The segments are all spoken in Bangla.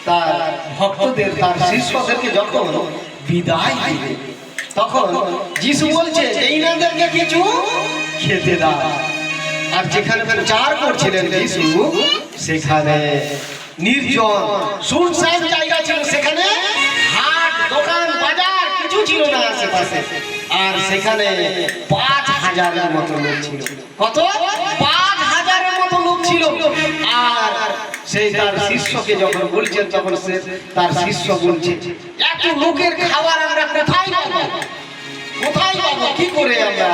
তার ভক্তদের তার শিষ্যদেরকে যখন বিদায় দিবে তখন যিশু বলছে এইনাদেরকে কিছু খেতে দাও। আর যেখানে প্রচার করছিলেন যিশু সেখানে নির্জন শুনশান জায়গা ছিল, সেখানে হাট দোকান বাজার কিছু ছিল না আশেপাশে। আর সেখানে ৫,০০০-এর মতো লোক ছিল। কত? ৫,০০০-এর মতো লোক ছিল। আর সেই তার শিষ্যকে যখন বলছেন তখন সে তার শিষ্য বলছে এত লোকের খাবার আমরা কোথায় পাবো, কোথায় পাবো, কি করে আমরা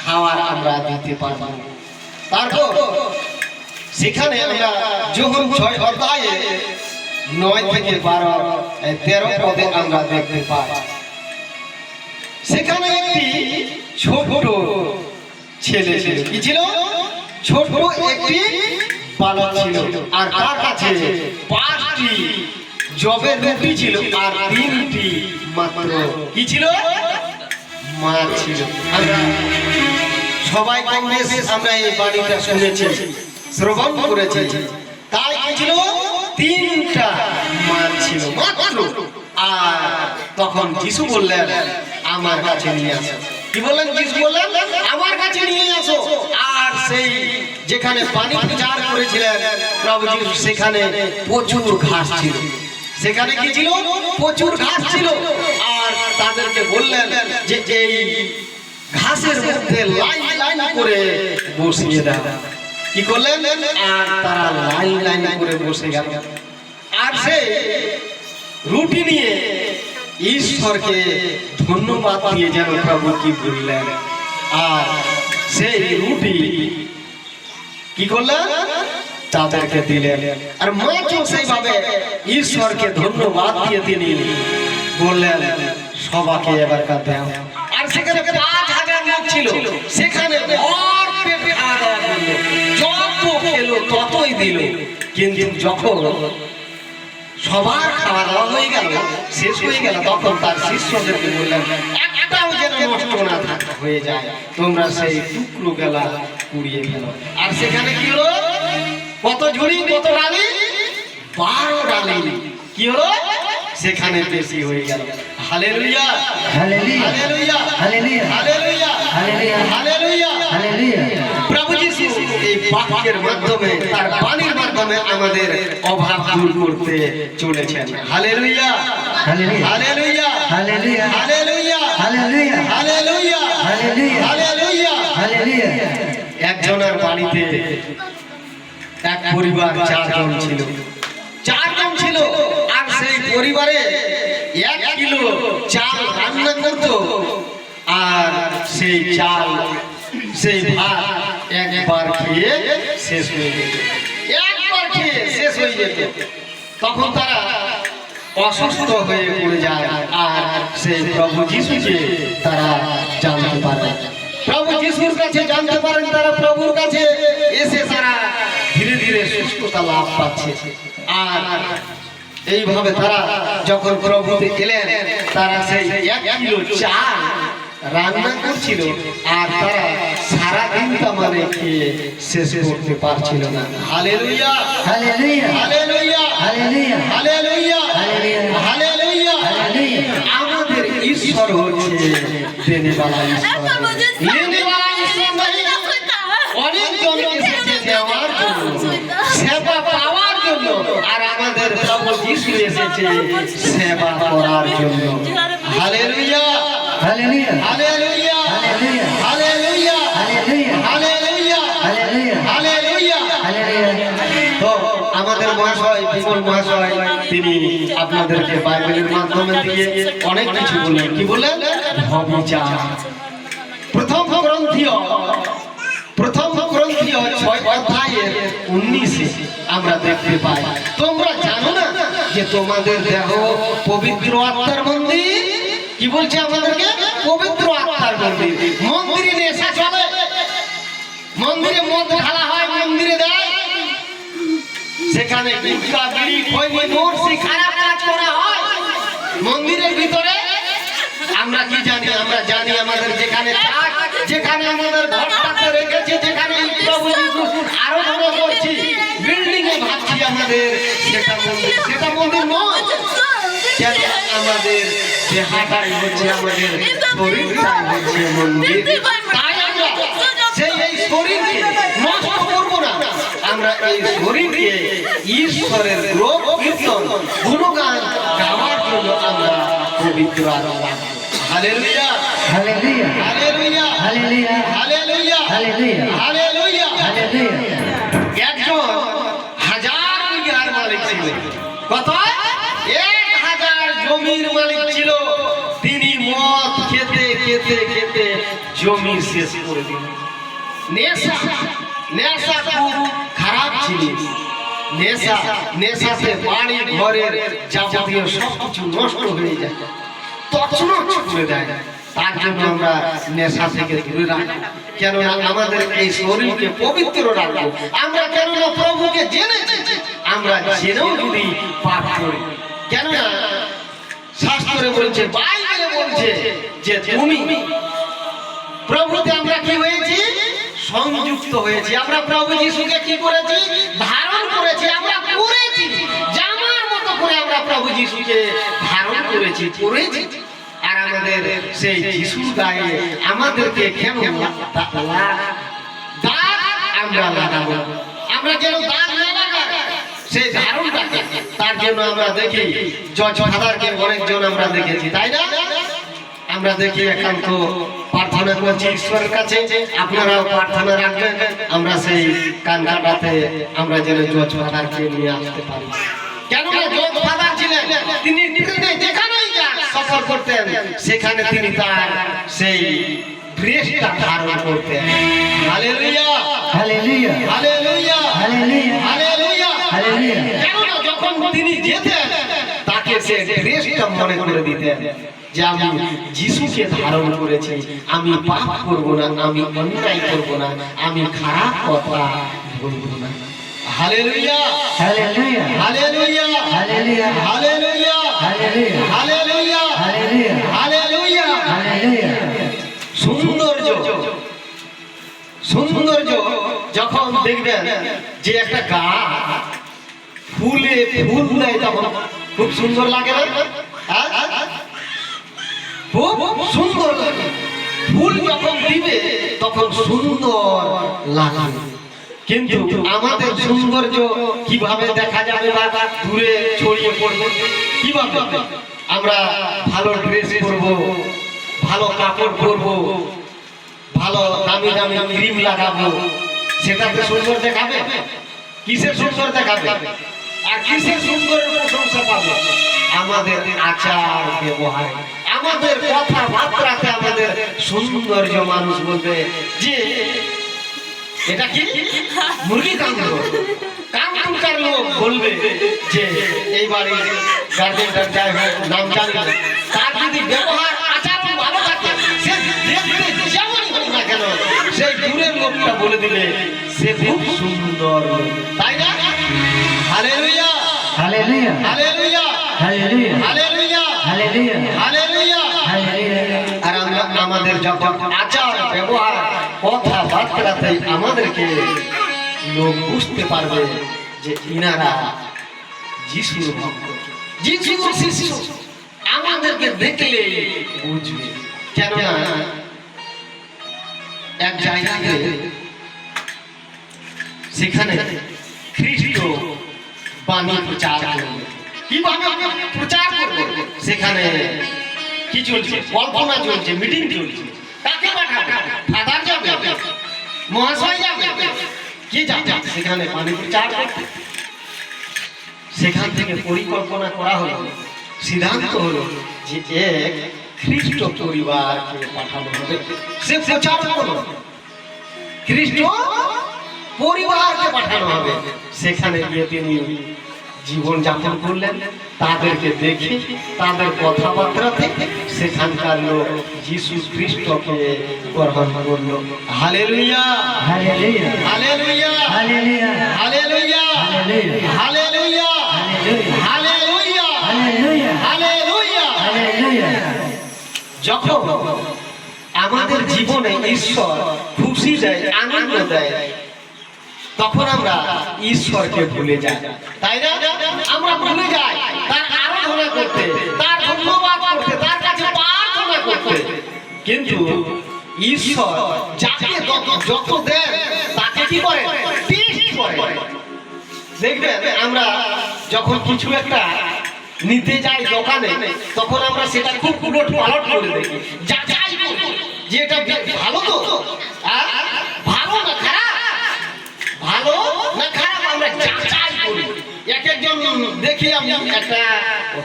খাবার আমরা দিতে পারবো। তারপর সেখানে আমরা যোহন ৬ অধ্যায়ে ৯ থেকে ১২-১৩ পদে আমরা দেখতে পাই সেখানে একটি ছোট ছেলে ছিল। কি ছিল? ছোট একটি বালক ছিল। আর তার কাছে ৫টি জবের রুটি ছিল আর ৩টি মাত্র কি ছিল? মাছ ছিল। আমরা সবাই কম বেশি আমরা এই বাণীটা শুনেছি, শ্রবণ করেছি। তাই কি ছিল? ৩টা মাছ ছিল মাত্র। আর তখন যিশু বললেন আমার কাছে নিয়ে আসো। কি বললেন? যিশু বললেন আমার কাছে নিয়ে আসো। আর সেই যেখানে পানি প্রচার করেছিলেন প্রভু যিশু সেখানে প্রচুর ঘাস ছিল। সেখানে কি ছিল? প্রচুর ঘাস ছিল। আর তাদেরকে বললেন যে এই ঘাসের মধ্যে লাইন লাইন করে বসিয়ে দাও। কি করলেন? আর তারা লাইন লাইন করে বসে গেল। আর সে রুটি নিয়ে ঈশ্বরকে ধন্যবাদ দিয়ে যেন প্রভু কি বললেন। আর সেই রুটি কি করলেন? তাদেরকে দিলেন। আর মাছও সেইভাবে ঈশ্বরকে ধন্যবাদ দিয়ে তিনি বললেন সবাইকে এবার দাও। আর সেখানে ৫,০০০ লোক ছিল। সেখানে ভর পেটে খাওয়া দাওয়া করলো, যত খেলো ততই দিল। কিন্তু যখন সবার খাওয়া দাওয়া হয়ে গেল, শেষ হয়ে গেল, তখন তার শিষ্যদেরকে বললেন একটাও যেন নষ্ট না হয়ে যায়, তোমরা সেই টুকরো গেলা কুড়িয়ে ফেলো। আর সেখানে কি হলো? কত ঝুড়ি, কত ডালি? ১২ ডালি। কি হলো? সেখানে বেশি হয়ে গেল। Hallelujah, hallelujah, hallelujah, hallelujah, hallelujah, hallelujah. প্রভু যিশু এই বাক্যের মাধ্যমে তার বাণীর মাধ্যমে আমাদের অভাব দূর করতে চলেছেন। Hallelujah, hallelujah, hallelujah, hallelujah, hallelujah, hallelujah, hallelujah, hallelujah. একজনের বাড়িতে এক পরিবার ৪ জন ছিল। ৪ জন ছিল। আর সেই পরিবারে ১ কিলো চাল রান্না করত। আর সেই চাল, সেই ভাত একবার খেয়ে শেষ হয়ে যেত। একবার খেয়ে শেষ হয়ে যেত। তখন তারা অসুস্থ হয়ে পড়ে যায়। আর সেই প্রভু যিশুকে তারা জানতে পারে। প্রভু যিশুর কাছে জানতে পারেন। তারা প্রভুর কাছে এসে তারা ধীরে ধীরে সুস্থতা লাভ পাচ্ছে। আর এইভাবে তারা যখন প্রভুতে গেলেন তারা সেই ১ কিলো চাল রান্না করছিল। আর তারা সারাদিন মানে খেয়ে শেষ করতে পারছিল না। Hallelujah, hallelujah, hallelujah, hallelujah, hallelujah, hallelujah, hallelujah. আমাদের ঈশ্বর হচ্ছে দেনেওয়ালা ঈশ্বর। দেনেওয়ালা ঈশ্বর নয়। অনেকজন এসেছে দেওয়ার জন্য, সেবা পাওয়ার জন্য। আর আমাদের প্রভু যিশু এসেছে সেবা করার জন্য। Hallelujah, hallelujah, hallelujah, hallelujah, hallelujah, hallelujah, hallelujah. তো আমাদের মহাশয় বিমল মহাশয় তিনি আপনাদেরকে বাইবেলের মাধ্যমে দিয়ে অনেক কিছু বললেন। কি বললেন? ভবিচার। প্রথম গ্রন্থিয় ৬ অধ্যায়ের ১৯ আমরা দেখতে পাই তোমরা জানো না যে তোমাদের দেহ পবিত্র আত্মার মন্দির। কি বলছে আমাদেরকে? পবিত্র আত্মার মন্দির। মন্দিরে নেশা চলে, মন্দিরে মদ ঢালা হয়, মন্দিরে দেয়, সেখানে গুটখা বিড়ি খৈনি নরসি খারাপ কাজ করা হয় মন্দিরের ভিতরে। আমরা কি জানি? আমরা জানি আমাদের যেখানে যেখানে আমাদের ঘরটাতে রেখেছে, যেখানে প্রভু যিশু আরাধনা করছি, বিল্ডিং এ ভাবছি আমাদের সেটা মন্দির নয়, কেন আমাদের দেহটাই হচ্ছে আমাদের শরীরটাই হচ্ছে মন্দির। তাই আমরা এই শরীরকে নষ্ট করবো না, আমরা এই শরীরকে ঈশ্বরের রূপ কীর্তন গুণগান গাওয়ার জন্য আমরা পবিত্র রাখবো। Hallelujah hallelujah hallelujah hallelujah hallelujah hallelujah hallelujah. Hallelujah. একজন 1000 বিঘার মালিক ছিল। কত? 1000 জমির মালিক ছিল। তিনি মদ খেতে খেতে খেতে জমি শেষ করে দিলেন। নেশা খুব খারাপ জিনিস। নেশাতে বাড়ি ঘরের যাবতীয় সবকিছু নষ্ট হয়ে যায়, তছনছ করে দেয়। তার জন্য আমরা নেশা থেকে দূরে রাখবো, কেননা আমাদের এই শরীরকে পবিত্র রাখবো। আমরা কেননা প্রভুকে জেনেছি, আমরা জেনেও যদি পাপ করি, কেননা শাস্ত্রে বলছে, বাইবেলে বলছে যে তুমি প্রভুতে আমরা কি হয়েছি? সংযুক্ত হয়েছি। আমরা প্রভু যিশুকে কি করেছি? ধারণ করেছি। আমরা করেছি জামার মতো করে, আমরা প্রভু যিশুকে ধারণ করেছি, করেছি। আর আমাদের সেই যিশুর গায়ে আমাদেরকে কেন দাগ আমরা লাগাবো? আমরা যেন দাগ না লাগাই সেই ধারণটাকে। তার জন্য আমরা দেখি জজ ফাদারকে অনেকজন আমরা দেখেছি, তাই না? আমরা দেখি একান্ত প্রার্থনা করছি ঈশ্বরের কাছে। আপনারাও প্রার্থনা রাখবেন, আমরা সেই কানকাটাতে আমরা যেন জজ ফাদারকে নিয়ে আসতে পারি। কেননা জজ ফাদার ছিলেন, তিনি ট্রেনে যেখানেই যান সফর করতেন, সেখানে তিনি তার সেই ড্রেসটা ধারণ করতেন। Hallelujah hallelujah hallelujah hallelujah hallelujah hallelujah. কেননা যখন তিনি যেতেন তাকে সে ড্রেসটা মনে করে দিতেন যে আমি যিশুকে ধারণ করেছি, আমি পাপ করব না, আমি অন্যায় করব না, আমি খারাপ কথা বলব না। Hallelujah hallelujah hallelujah hallelujah hallelujah hallelujah hallelujah hallelujah hallelujah. Hallelujah. সৌন্দর্য সৌন্দর্য যখন দেখবেন যে একটা গাছ ফুলে ফুল দেয় তখন খুব সুন্দর লাগে না? খুব সুন্দর লাগে। ফুল যখন দিবে তখন সুন্দর লাগে। কিন্তু আমাদের সৌন্দর্য কিভাবে দেখা যাবে বা দূরে ছড়িয়ে পড়বে কিভাবে? আমরা ভালো ড্রেস পরবো, ভালো কাপড় পরবো, ভালো দামি দামি ক্রিম লাগাবো, সেটাতে সুন্দর দেখাবে? কিসের সুন্দর দেখাবে? আর কিসের সুন্দরের প্রশংসা পাবে? আমাদের আচার ব্যবহার, আমাদের কথাবার্তাতে আমাদের সৌন্দর্য মানুষ বলবে যে এটা কি মুরগি কামড়। কামড়কার লোক বলবে যে এই বাড়ির গার্জেনটার যাই হোক নাম জানি না, তার যদি ব্যবহার আচরণ ভালো থাকে, সে দেখতে যেমনই হোক না কেন, সেই দূরের লোকটা বলে দিলে সে খুব সুন্দর, তাই না? Hallelujah hallelujah hallelujah hallelujah hallelujah hallelujah hallelujah. Hallelujah. আর আমরা আমাদের যখন আচার ব্যবহার কথাবার্তাতে আমাদেরকে লোক বুঝতে পারবে যে ইনারা যিশুর ভক্ত, যিশুর শিষ্য, আমাদেরকে দেখলে বুঝবে। কেননা এক জায়গাতে সেখানে খ্রিস্ট বাণী প্রচার করবে। কিভাবে প্রচার করবে? সেখানে কি চলছে? কল্পনা চলছে, মিটিং চলছে। কাকে পাঠাবে? ফাদার যাবে, মহাশয় যাবে, কে যাবে সেখানে বাণী প্রচার করতে? সেখান থেকে পরিকল্পনা করা হলো, সিদ্ধান্ত হলো যে এক খ্রিস্ট পরিবারকে পাঠানো হবে। সে প্রচার করলো, খ্রিস্ট পরিবারকে পাঠানো হবে। সেখানে গিয়ে তিনি জীবন যাপন করলেন, তাদেরকে দেখে তাদের কথাবার্তাতে সেখানকার লোক যিশু খ্রিস্টকে গ্রহণ করলো। Hallelujah hallelujah hallelujah hallelujah hallelujah hallelujah hallelujah hallelujah hallelujah. Hallelujah. যখন আমাদের জীবনে ঈশ্বর খুশি দেয়, আনন্দ দেয়, তখন আমরা ঈশ্বরকে ভুলে যাই, তাই না? আমরা ভুলে যাই তার আরাধনা করতে, তার ধন্যবাদ করতে, তার কাছে প্রার্থনা করতে। কিন্তু ঈশ্বর যাকে যত দেন তাকে কি করে? টেস্ট করে। দেখবেন আমরা যখন কিছু একটা নিতে যাই দোকানে, তখন আমরা সেটা খুব উলট পালট করে দেখি, যাচাই করি যে এটা ভালো তো, আর ভালো না খারাপ, ভালো না খারাপ আমরা যাচাই করি। এক একজন দেখি আমি একটা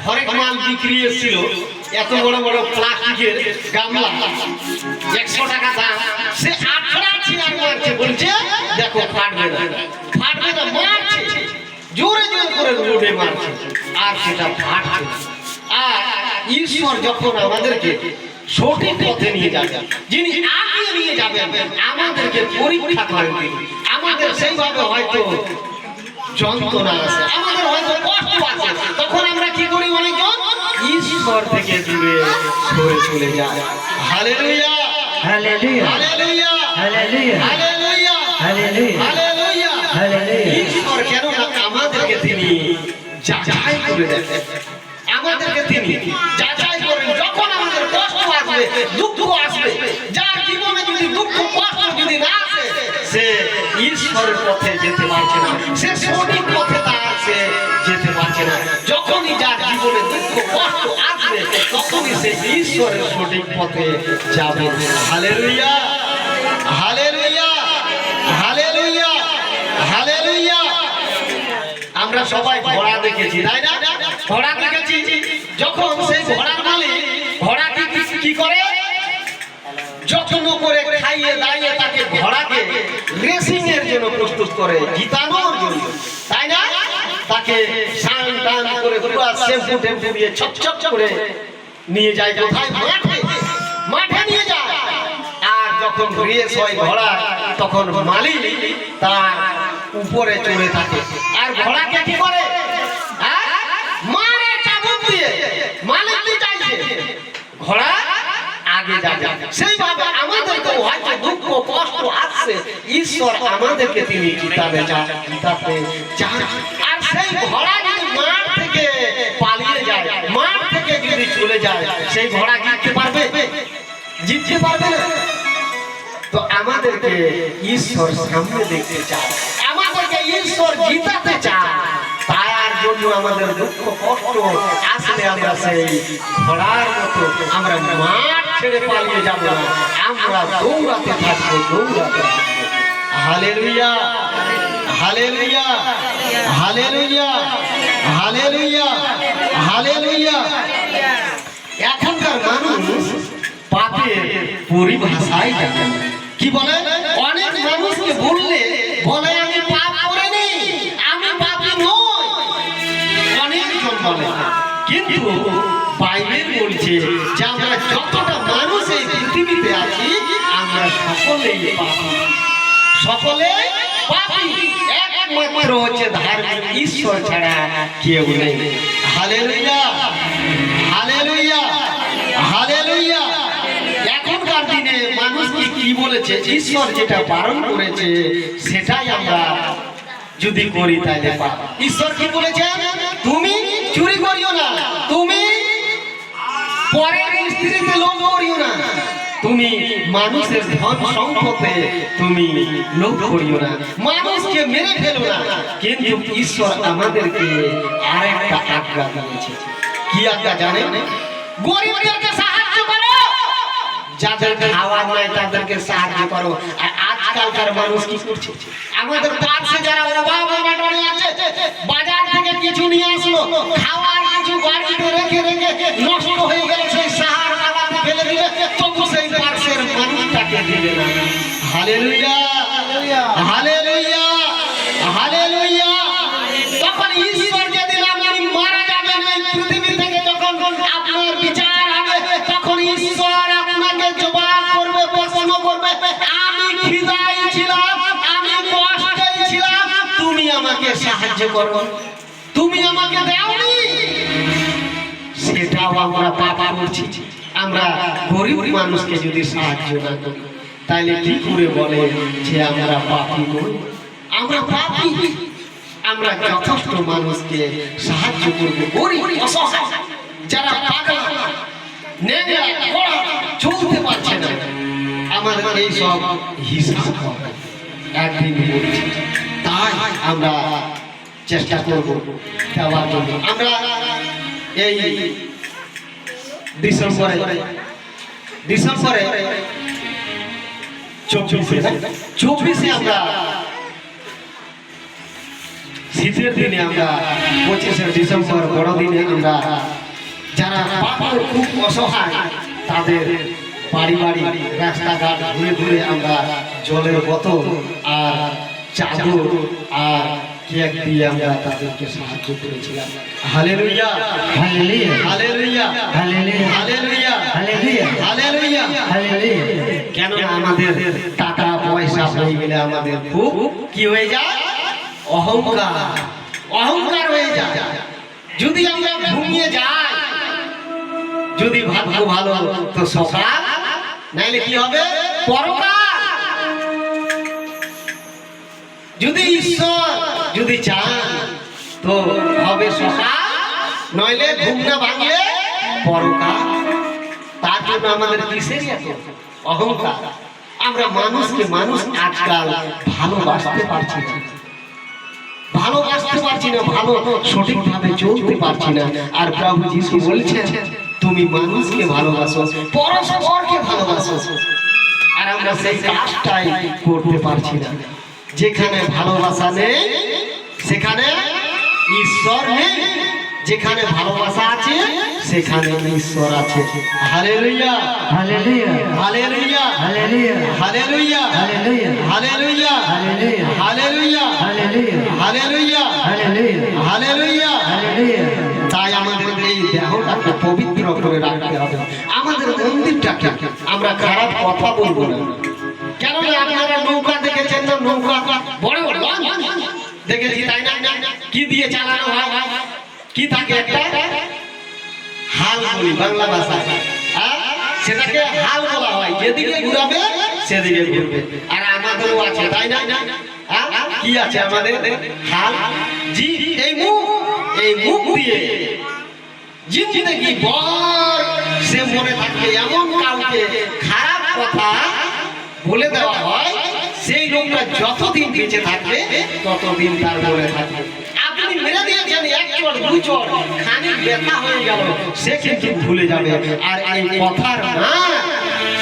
হরেক মাল বিক্রি এসেছিল, এত বড় বড় প্লাস্টিকের গামলা, 100 টাকা দাম, সে 8টা চেয়ার মারছে, বলছে দেখো ফাটবে না, ফাটবে না, মারছে জোরে জোরে করে রোডে মারছে, আর সেটা ফাটছে। আর ঈশ্বর যখন আমাদেরকে সঠিক পথে নিয়ে যাবেন, যিনি আগিয়ে নিয়ে যাবেন, আমাদেরকে পরীক্ষা করেন, আমাদের সেইভাবে হয়তো যন্ত্রণা আছে, আমাদের হয়তো কষ্ট আছে, তখন আমরা কি করি? অনেকজন ঈশ্বর থেকে দূরে সরে চলে যায়। Hallelujah, hallelujah, hallelujah, hallelujah, hallelujah, hallelujah, hallelujah. Hallelujah. ঈশ্বর কেন না আমাদেরকে তিনি যাচাই করে দেখেন, আমাদেরকে তিনি যাচাই করেন। যখন আমাদের কষ্ট আসবে, দুঃখ আসবে, যার জীবনে যদি দুঃখ কষ্ট যদি না আসে, সে ঈশ্বরের পথে যেতে পারছে না, সে সঠিক পথে সে যেতে পারছে না। যখনই যার জীবনে দুঃখ কষ্ট আসবে, তখনই সে ঈশ্বরের সঠিক পথে যাবে। Hallelujah, hallelujah, hallelujah, hallelujah. আমরা সবাই ঘোড়া দেখেছি, তাই না? ঘোড়া দেখেছি। যখন সেই ঘোড়ার মালিক ঘোড়াকে কি করে? যত্ন করে খাইয়ে দাইয়ে তাকে ঘোড়াকে রেসিং এর জন্য প্রস্তুত করে, জিতানোর জন্য, তাই না? তাকে স্নান টান করে পুরো শ্যাম্পু টেম্পু দিয়ে ছকছক করে নিয়ে যায় কোথায়? মাঠে, মাঠে নিয়ে যায়। আর যখন রেস হয় ঘোড়া, তখন মালিক তার উপরে চড়ে থাকে, আর ঘোড়াকে কি করে? মারে চাবুক দিয়ে। মালিক কি চাইছে? ঘোড়া আগে যাবে। সেইভাবে আমাদেরকে হয়তো দুঃখ কষ্ট আসছে, ঈশ্বর আমাদেরকে তিনি জিতাতে চান, জিতাতে চান। আর সেই ঘোড়া যদি মাঠ থেকে পালিয়ে যায়, মাঠ থেকে যদি চলে যায়, সেই ঘোড়া জিততে পারবে? জিততে পারবে না। তো আমাদেরকে ঈশ্বর সামনে দেখতে চায়, আমাদেরকে ঈশ্বর জিতাতে চায়। তার জন্য আমাদের দুঃখ কষ্ট আসলে আমরা সেই ঘোড়ার মতো আমরা মাঠ ছেড়ে পালিয়ে যাব না, আমরা দৌড়াতে থাকবো, দৌড়াতে থাকবো। Hallelujah, hallelujah, hallelujah, hallelujah, hallelujah. এখনকার মানুষ পাপের পরিভাষাই জানে না। কি বলে? অনেক মানুষকে বললে বলে আমি পাপ করিনি, আমি পাপী নই, অনেকজন বলে। কিন্তু বাইবেল বলছে যে আমরা যতটা মানুষ এই পৃথিবীতে আছি, আমরা সকলেই পাপী, সকলেই পাপী। একমাত্র হচ্ছে ধার্মিক ঈশ্বর ছাড়া কেউ নেই। Hallelujah, hallelujah, hallelujah. এখনকার দিনে মানুষ কি বলেছে? ঈশ্বর যেটা বারণ করেছে সেটাই আমরা যদি করি তাহলে পাপ। ঈশ্বর কি বলেছে? তুমি চুরি করিও না, তুমি পরের স্ত্রীতে লোভ করিও না, তুমি মানুষের ধন সম্পদে তুমি লোভ করিও না, মানুষকে মেরে ফেলো না। কিন্তু ঈশ্বর আমাদেরকে আরেকটা আজ্ঞা দিয়েছে। কি আজ্ঞা জানেন? গরিবদেরকে সাহায্য করো, যাদের খাওয়ার নাই তাদেরকে সাহায্য করো। আর আজকালকার মানুষ কি করছে? আমাদের পাশে যারা অভাব অনটনে আছে, বাজার থেকে কিছু নিয়ে আসলো, খাওয়ার কিছু বাড়িতে রেখে রেখে নষ্ট হয়ে গেল, সেই সাহার বাবাকে ফেলে দিলে, তবু সেই পাশের মানুষটাকে দিবে না। Hallelujah, hallelujah, hallelujah. তখন ঈশ্বর যেদিন আপনি মারা যাবেন এই পৃথিবী থেকে, যখন আপনার বিচার হবে, তখন ঈশ্বর আপনাকে জবাব করবে, প্রশ্ন করবে, আমি খিদায় ছিলাম, আমি কষ্টে ছিলাম, তুমি আমাকে সাহায্য করো, তুমি আমাকে দাওনি। সেটাও আমরা পাপ করছি। আমরা গরিব মানুষকে যদি সাহায্য না করি, তাহলে কি করে বলে যে আমরা পাপী নই? আমরা পাপী, আমরা যথেষ্ট মানুষকে সাহায্য করব, গরিব অসহায় যারা পাগলা নেংড়া গোড়া চলতে পারছে না, আমাদের এই সব হিসাব হবে একদিন বলছি। তাই আমরা চেষ্টা করব দেওয়ার জন্য। আমরা এই ডিসেম্বরে 24 আমরা শীতের দিনে আমরা 25 ডিসেম্বর বড়দিনে আমরা যারা পাগল খুব অসহায় তাদের বাড়ি বাড়ি রাস্তাঘাট ঘুরে ঘুরে আমরা জলের বোতল আর চাদর আর কেক দিয়ে আমরা তাদেরকে সাহায্য করেছিলাম। Hallelujah, hallelujah, hallelujah, hallelujah, hallelujah, hallelujah, hallelujah. Hallelujah. কেন আমাদের টাকা পয়সা হয়ে গেলে আমাদের খুব কি হয়ে যায়? অহংকার হয়ে যায়। যদি আমরা ঘুমিয়ে যাই, যদি ভাগ্য ভালো তো সকাল, নাইলে কি হবে? পরকাল। যদি ঈশ্বর যদি চান তো হবে সকাল, নইলে ঘুম না ভাঙলে পরকাল। তার জন্য আমাদের কিসের এত অহংকার? আমরা মানুষকে মানুষ আজকাল ভালোবাসতে পারছি না, ভালো সঠিকভাবে চলতে পারছি না। আর প্রভু যিশু বলছেন তুমি মানুষকে ভালোবাসো, পরস্পরকে ভালোবাসো। আর আমরা সেই কাজটাই করতে পারছি না। যেখানে ভালোবাসা নেই সেখানে ঈশ্বর নেই, যেখানে ভালোবাসা আছে সেখানে ঈশ্বর আছে। Hallelujah, hallelujah, hallelujah, hallelujah, hallelujah, hallelujah, hallelujah, hallelujah, hallelujah, hallelujah, hallelujah, hallelujah, hallelujah. Hallelujah. তাই আমাদের এই দেহটাকে পবিত্র করে রাখতে হবে। আমাদের মন্দিরটাকে আমরা খারাপ কথা বলবো না। কেননা আপনারা নৌকা দেখেছেন তো, নৌকা বড় বড় দেখেছি তাই না? কি দিয়ে চালানো হয়? কি থাকে? একটা হাল বলি বাংলা ভাষায়, সেটাকে হাল বলা হয়। যেদিকে ঘুরাবে সেদিকে ঘুরবে। আর আমাদেরও আছে তাই না? কি আছে আমাদের? হাল। জি, এই মুখ দিয়ে জিন্দেগি ভর সে মনে থাকবে এমন কাউকে খারাপ কথা বলে দেওয়া হয়, সেই লোকটা যতদিন বেঁচে থাকবে ততদিন তার মনে থাকবে। আপনি মেরে দিয়েছেন এক চোট দুই চোট, খানিক ব্যথা হয়ে গেল, সে কিন্তু ভুলে যাবে। আর এই কথার না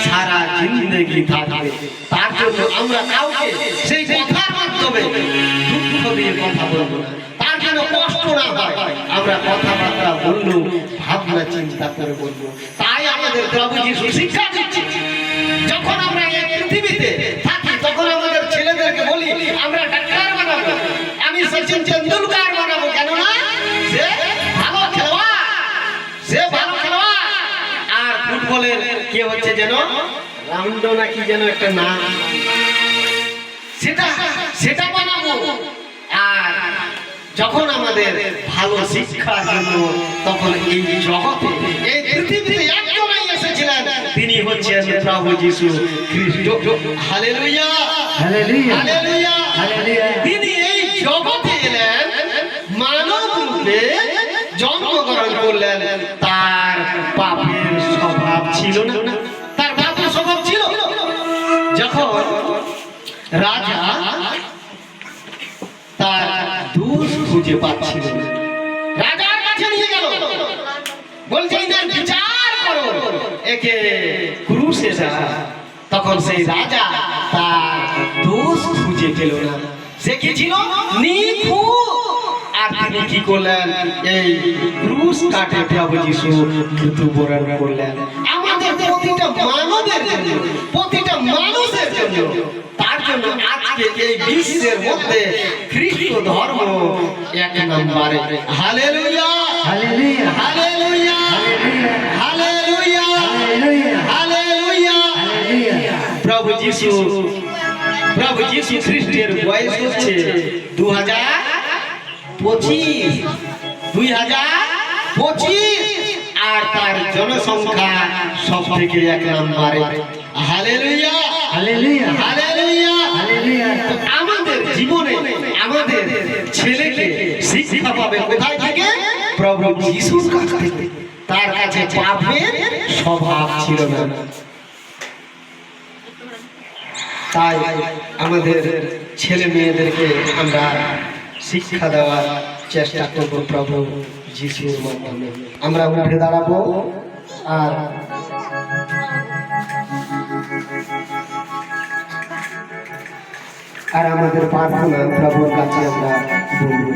সারা জিন্দেগি থাকবে। তার জন্য আমরা কাউকে সেই কথার মাধ্যমে দুঃখ দিয়ে কথা বলবো না। তার জন্য কষ্ট না হয় আমরা কথাবার্তা বললেও ভাবনা চিন্তা করে বলবো। তাই আমাদের প্রভু যিশু শিক্ষা দিচ্ছে, যখন আমরা এই পৃথিবীতে থাকি তখন আমাদের ছেলেদেরকে বলি আমরা ডাক্তার বানাবো, আমি সচিন তেন্ডুলকার বানাবো। কেননা সে ভালো খেলোয়াড়, সে ভালো খেলোয়াড়। আর ফুটবলের কে হচ্ছে যেন রাউন্ডো না কি যেন একটা নাম, সেটা বানাবো। আর যখন আমাদের ভালো শিক্ষার জন্য তখন এই জগতে এই পৃথিবীতে একজনই এসেছিলেন, তিনি হচ্ছেন প্রভু যিশু খ্রিস্ট। Hallelujah, hallelujah, hallelujah, hallelujah. তিনি এই জগতে এলেন, মানব রূপে জন্মগ্রহণ করলেন। তার পাপের স্বভাব ছিল না, তার পাপের স্বভাব ছিল। যখন রাজা তার দোষ খুঁজে পাচ্ছিল, রাজার কাছে নিয়ে গেল, বলছে এর বিচার করো, একে ক্রুশে দাও। তখন সেই রাজা তার দোষ খুঁজে পেল না। সে কি ছিল? নিখুঁত। আর তিনি কি করলেন? এই ক্রুশ কাটে প্রভু যিশু মৃত্যুবরণ করলেন আমাদের প্রতিটা মানবের জন্য, প্রতিটা মানুষের জন্য। তার জন্য আজকে এই বিশ্বের মধ্যে খ্রিস্ট ধর্ম এক নম্বরে। Hallelujah, hallelujah, hallelujah, hallelujah, hallelujah. প্রভু যিশু খ্রিস্টের বয়স হচ্ছে 2025, আর তার জনসংখ্যা সব থেকে এক নম্বরে। Hallelujah, hallelujah, hallelujah. হালেলুয়া। আমাদের জীবনে আমাদের ছেলেকে শিক্ষা পাবে কোথায় থেকে? প্রভু যিশুর কাছ থেকে। তার কাছে পাপের স্বভাব ছিল না। তাই আমাদের ছেলে মেয়েদেরকে আমরা শিক্ষা দেওয়ার চেষ্টা করব প্রভু যিশুর মাধ্যমে। আমরা উঠে দাঁড়াবো আর আমাদের প্রার্থনা প্রভুর কাছে আমরা বলবো।